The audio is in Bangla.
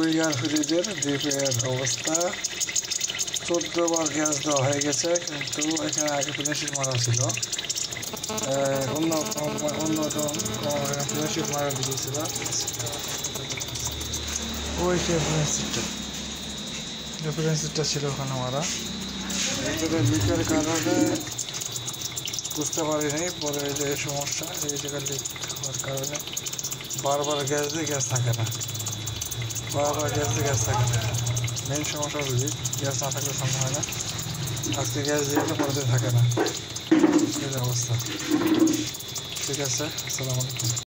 লিগার ফ্রিজের ডিপের অবস্থা 14 বার গ্যাস দেওয়া হয়ে গেছে, কিন্তু এখানে আগে ফিনিশিং মারা ছিল। অন্যতম ফিনিশিং মারা দিয়েছিল ওই রেফারেন্সটা ছিল ওখানে মারা। ভিতরে লিকের কারণে বুঝতে পারিনি, পরে যে সমস্যা এই জায়গায় লিক হওয়ার কারণে বারবার গ্যাস দিয়ে গ্যাস থাকে না, মেইন সমস্যা হলো লিক। গ্যাস না থাকলে সন্ধ্যা হয় না, আজকে গ্যাস দিয়ে পরে দিন থাকে না, এই অবস্থা। ঠিক আছে, আসসালামু আলাইকুম।